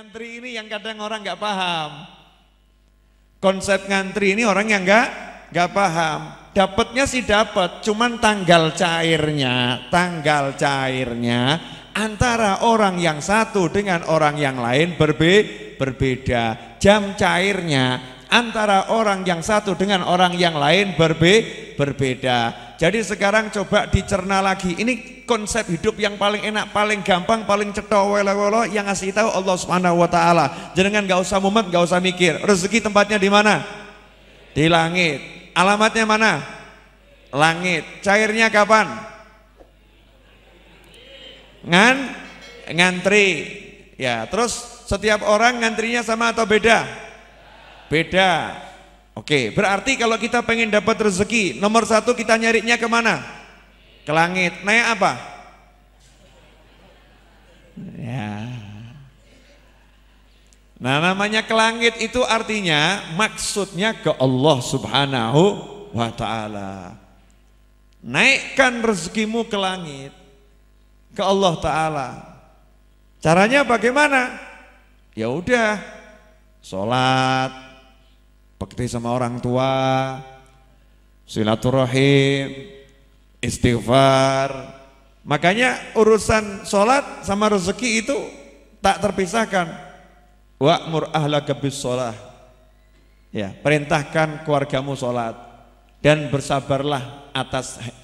ngantri ini yang kadang orang nggak paham. Konsep ngantri ini orang yang nggak paham. Dapatnya sih dapat, cuman tanggal cairnya antara orang yang satu dengan orang yang lain berbeda. Jam cairnya antara orang yang satu dengan orang yang lain berbeda. Jadi sekarang coba dicerna lagi. Ini konsep hidup yang paling enak, paling gampang, paling cetok welo-welo yang ngasih tahu Allah Subhanahu wa taala. Jangan enggak usah mumet, enggak usah mikir. Rezeki tempatnya di mana? Di langit. Alamatnya mana? Langit. Cairnya kapan? Ngantri. Ya, terus setiap orang ngantrinya sama atau beda? Beda. Oke, berarti kalau kita pengen dapat rezeki, nomor satu kita nyarinya kemana? Ke langit. Naik apa? Ya. Nah, namanya ke langit itu artinya maksudnya ke Allah Subhanahu wa taala. Naikkan rezekimu ke langit, ke Allah taala. Caranya bagaimana? Ya udah, sholat, bakti sama orang tua, silaturahim, istighfar. Makanya urusan sholat sama rezeki itu tak terpisahkan. Wa'mur ahlaka bis-shalah. Ya, perintahkan keluargamu sholat dan bersabarlah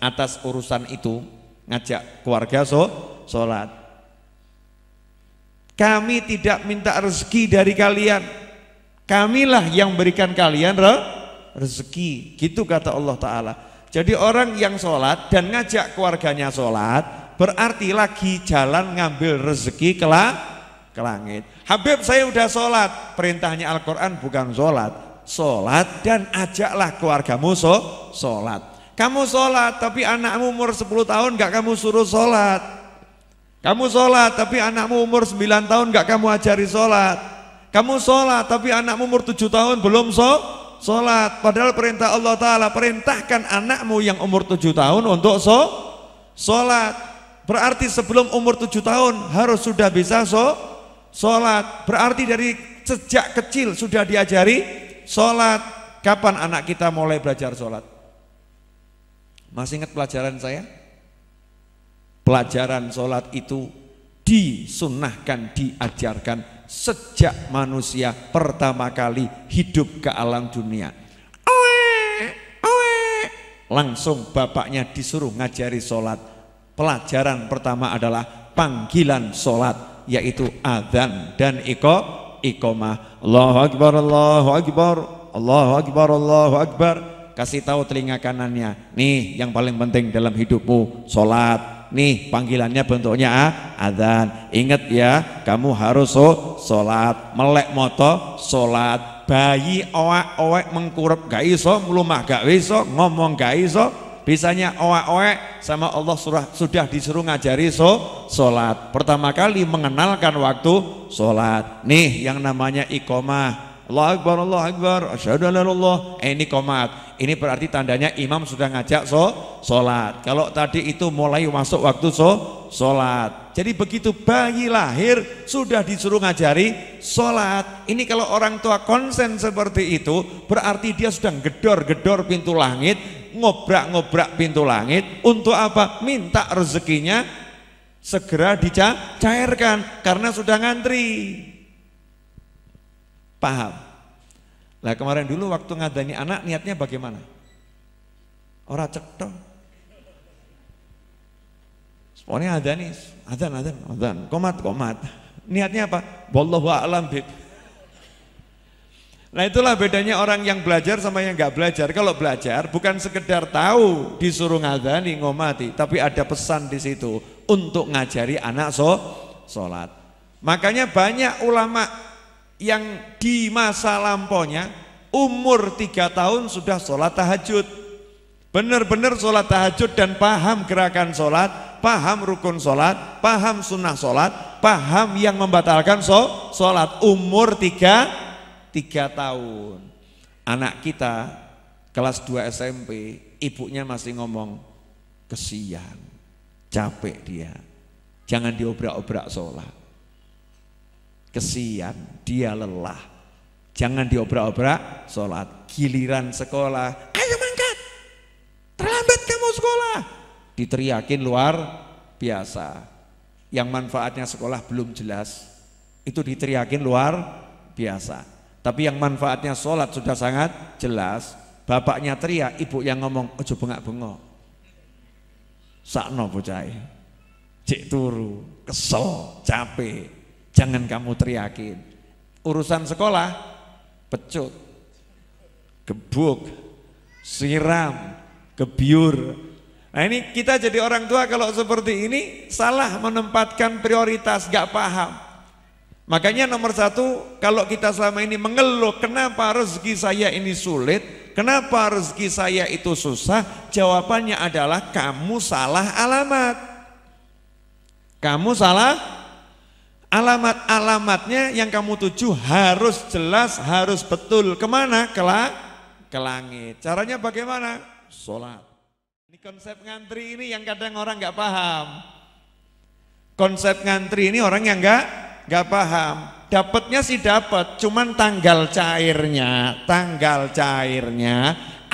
atas urusan itu, ngajak keluarga sholat. Kami tidak minta rezeki dari kalian. Kamilah yang berikan kalian rezeki, gitu kata Allah Ta'ala. Jadi orang yang sholat dan ngajak keluarganya sholat berarti lagi jalan ngambil rezeki ke langit. Habib, saya udah sholat. Perintahnya Al-Quran bukan sholat. Sholat dan ajaklah keluargamu sholat. Kamu sholat tapi anakmu umur 10 tahun gak kamu suruh sholat. Kamu sholat tapi anakmu umur 9 tahun gak kamu ajari sholat. Kamu sholat tapi anakmu umur 7 tahun belum sholat. Padahal perintah Allah Ta'ala, perintahkan anakmu yang umur 7 tahun untuk sholat. Berarti sebelum umur 7 tahun harus sudah bisa sholat. Berarti dari sejak kecil sudah diajari sholat. Kapan anak kita mulai belajar sholat? Masih ingat pelajaran saya? Pelajaran sholat itu disunnahkan, diajarkan sejak manusia pertama kali hidup ke alam dunia. Langsung bapaknya disuruh ngajari sholat. Pelajaran pertama adalah panggilan sholat, yaitu adzan dan iqamah. Allahu Akbar, Allahu Akbar, Allahu Akbar, Allahu Akbar. Kasih tahu telinga kanannya, nih yang paling penting dalam hidupmu sholat. Nih panggilannya bentuknya adzan. Ingat ya, kamu harus sholat. Melek moto sholat. Bayi owek mengkurep gak iso, melumah gak iso, ngomong gak iso. Bisanya owek sama Allah sudah disuruh ngajari sholat. Pertama kali mengenalkan waktu sholat. Nih yang namanya iqamah. Allahu Akbar, Allahu Akbar, asyhadu an la ilaha illallah. Ini qomat. Ini berarti tandanya imam sudah ngajak sholat. Kalau tadi itu mulai masuk waktu sholat. Jadi begitu bayi lahir sudah disuruh ngajari sholat. Ini kalau orang tua konsen seperti itu berarti dia sudah gedor-gedor pintu langit, ngobrak-ngobrak pintu langit. Untuk apa? Minta rezekinya segera dicairkan karena sudah ngantri. Paham? Lah kemarin dulu waktu ngadani anak niatnya bagaimana? Ora cetok. Pokoknya adani, adzan, qomat. Niatnya apa? Wallahu a'lam bik. Nah itulah bedanya orang yang belajar sama yang nggak belajar. Kalau belajar bukan sekedar tahu disuruh ngadani ngomati, tapi ada pesan di situ untuk ngajari anak sholat. Makanya banyak ulama yang di masa lampaunya umur 3 tahun sudah sholat tahajud, benar-benar sholat tahajud dan paham gerakan sholat, paham rukun sholat, paham sunnah sholat, paham yang membatalkan sholat. Umur 3 tahun. Anak kita kelas 2 SMP, ibunya masih ngomong kesian, capek dia, jangan diobrak-obrak sholat. Kesian, dia lelah. Jangan diobrak-obrak sholat. Giliran sekolah, ayo mangkat, terlambat kamu sekolah, diteriakin luar biasa. Yang manfaatnya sekolah belum jelas, itu diteriakin luar biasa. Tapi yang manfaatnya sholat sudah sangat jelas. Bapaknya teriak, ibu yang ngomong, ojo bengak-bengok, sakno bocah, cek turu, kesel, capek, jangan kamu teriakin. Urusan sekolah, pecut, gebuk, siram, gebyur. Nah ini kita jadi orang tua kalau seperti ini salah menempatkan prioritas, gak paham. Makanya nomor satu, kalau kita selama ini mengeluh kenapa rezeki saya ini sulit, kenapa rezeki saya itu susah, jawabannya adalah kamu salah alamat. Kamu salah alamat. Alamatnya yang kamu tuju harus jelas, harus betul. Kemana? Ke langit. Caranya bagaimana? Sholat. Ini konsep ngantri ini yang kadang orang nggak paham. Konsep ngantri ini orang yang nggak paham. Dapatnya sih dapat, cuman tanggal cairnya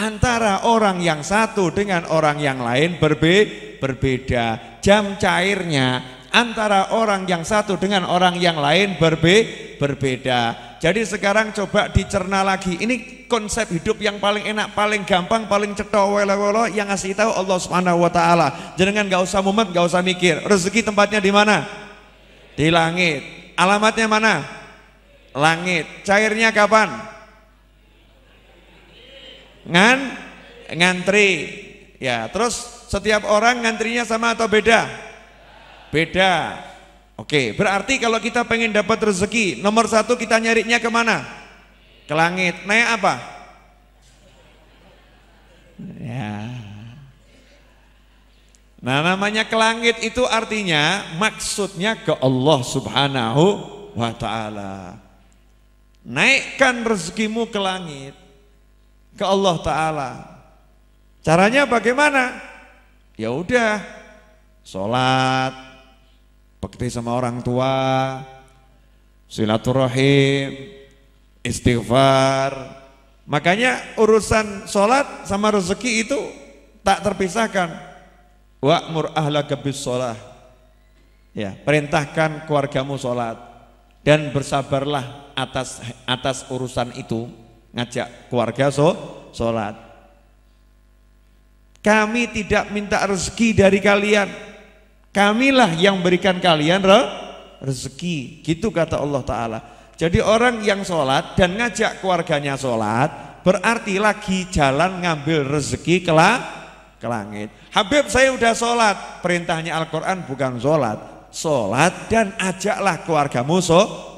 antara orang yang satu dengan orang yang lain berbeda. Jam cairnya antara orang yang satu dengan orang yang lain berbeda. Jadi sekarang coba dicerna lagi. Ini konsep hidup yang paling enak, paling gampang, paling cetok welo-welo yang ngasih tahu Allah Subhanahu wa taala. Jangan nggak usah mumet, nggak usah mikir. Rezeki tempatnya di mana? Di langit. Alamatnya mana? Langit. Cairnya kapan? Ngantri. Ya, terus setiap orang ngantrinya sama atau beda? Beda. Oke, berarti kalau kita pengen dapat rezeki, nomor satu kita nyarinya kemana? Ke langit. Naik apa? Ya. Nah, namanya ke langit itu artinya maksudnya ke Allah Subhanahu wa taala. Naikkan rezekimu ke langit, ke Allah taala. Caranya bagaimana? Ya udah, sholat, bakti sama orang tua, silaturahim, istighfar. Makanya urusan sholat sama rezeki itu tak terpisahkan. Wa'mur ahlaka bis-shalah. Ya, perintahkan keluargamu sholat dan bersabarlah atas urusan itu, ngajak keluarga sholat. Kami tidak minta rezeki dari kalian, kamilah yang berikan kalian rezeki, gitu kata Allah Ta'ala. Jadi orang yang sholat dan ngajak keluarganya sholat berarti lagi jalan ngambil rezeki ke langit. Habib, saya udah sholat, perintahnya Al-Quran bukan sholat dan ajaklah keluargamu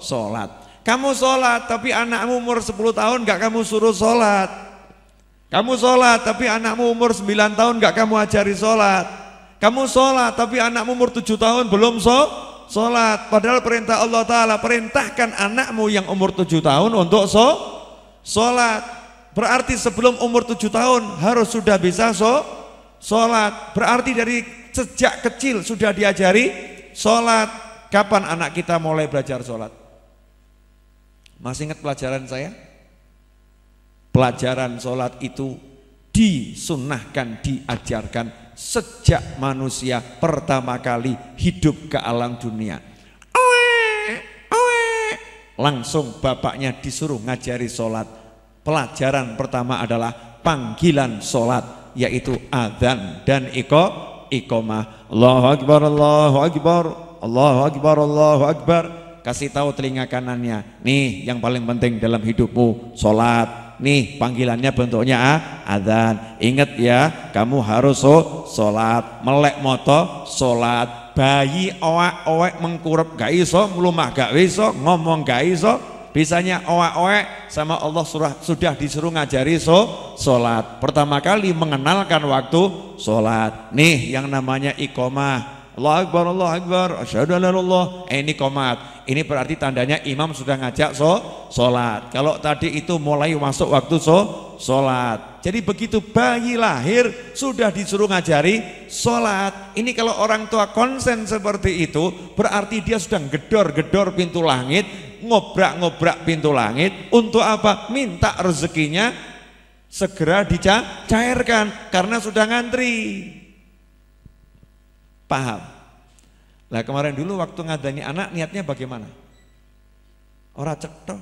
sholat. Kamu sholat tapi anakmu umur 10 tahun gak kamu suruh sholat. Kamu sholat tapi anakmu umur 9 tahun gak kamu ajari sholat. Kamu sholat tapi anakmu umur 7 tahun belum sholat. Padahal perintah Allah Ta'ala, perintahkan anakmu yang umur 7 tahun untuk sholat. Berarti sebelum umur 7 tahun harus sudah bisa sholat. Berarti dari sejak kecil sudah diajari sholat. Kapan anak kita mulai belajar sholat? Masih ingat pelajaran saya? Pelajaran sholat itu disunnahkan, diajarkan sejak manusia pertama kali hidup ke alam dunia. Langsung bapaknya disuruh ngajari sholat. Pelajaran pertama adalah panggilan sholat, yaitu adzan dan iqamah. Allahu Akbar, Allahu Akbar, Allahu Akbar, Allahu Akbar. Kasih tahu telinga kanannya, nih yang paling penting dalam hidupmu sholat. Nih panggilannya bentuknya adzan. Ingat ya, kamu harus sholat. Melek moto sholat. Bayi owek-owek mengkurep gak iso, melumah gak iso, ngomong gak iso. Bisanya owek-owek sama Allah sudah disuruh ngajari sholat. Pertama kali mengenalkan waktu sholat. Nih yang namanya iqamah. Allahu Akbar, Allahu Akbar, asyhadu an la ilaha illallah. Ini qomat. Ini berarti tandanya imam sudah ngajak sholat. Kalau tadi itu mulai masuk waktu sholat. Jadi begitu bayi lahir sudah disuruh ngajari sholat. Ini kalau orang tua konsen seperti itu berarti dia sudah gedor-gedor pintu langit ini ngobrak-ngobrak pintu langit untuk apa? Minta rezekinya segera dicairkan karena sudah ngantri. Paham? Lah kemarin dulu waktu ngadani anak niatnya bagaimana? Ora cetha.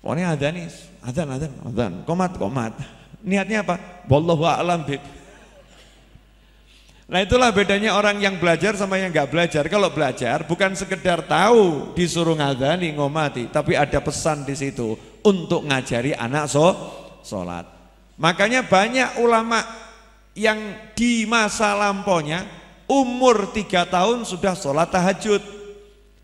Pokoknya adzan, komat. Niatnya apa? Wallahu a'lam bih. Nah itulah bedanya orang yang belajar sama yang nggak belajar. Kalau belajar bukan sekedar tahu disuruh ngadani ngomati, tapi ada pesan di situ untuk ngajari anak sholat. Makanya banyak ulama yang di masa lampaunya umur 3 tahun sudah sholat tahajud.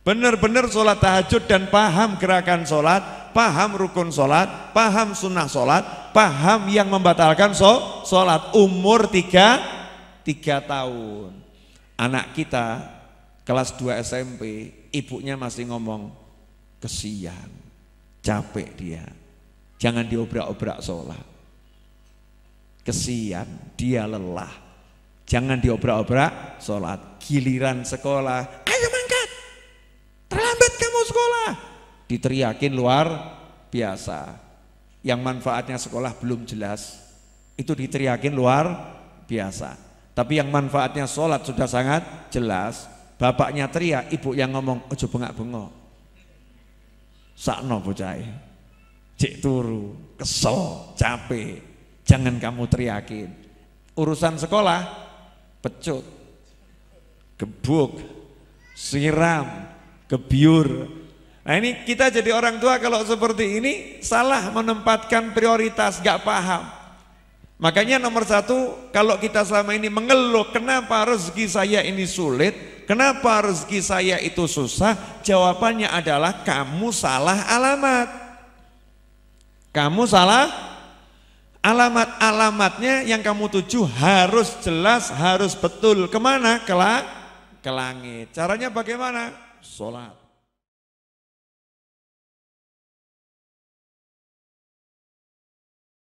Benar-benar sholat tahajud dan paham gerakan sholat, paham rukun sholat, paham sunnah sholat, paham yang membatalkan sholat. Umur 3 tahun. Anak kita kelas 2 SMP, ibunya masih ngomong, kesian, capek dia, jangan diobrak-obrak sholat. Kesian, dia lelah, jangan diobrak-obrak sholat. Giliran sekolah, ayo mangkat, terlambat kamu sekolah, diteriakin luar biasa. Yang manfaatnya sekolah belum jelas, itu diteriakin luar biasa. Tapi yang manfaatnya sholat sudah sangat jelas. Bapaknya teriak, ibu yang ngomong, ojo bengak-bengok, sakno bocah, cek turu, kesel, capek, jangan kamu teriakin. Urusan sekolah, pecut, gebuk, siram, gebyur. Nah ini kita jadi orang tua kalau seperti ini salah menempatkan prioritas, gak paham. Makanya nomor 1, kalau kita selama ini mengeluh kenapa rezeki saya ini sulit, kenapa rezeki saya itu susah, jawabannya adalah kamu salah alamat. Kamu salah alamat. Alamatnya yang kamu tuju harus jelas, harus betul. Kemana? Ke langit. Caranya bagaimana? Sholat.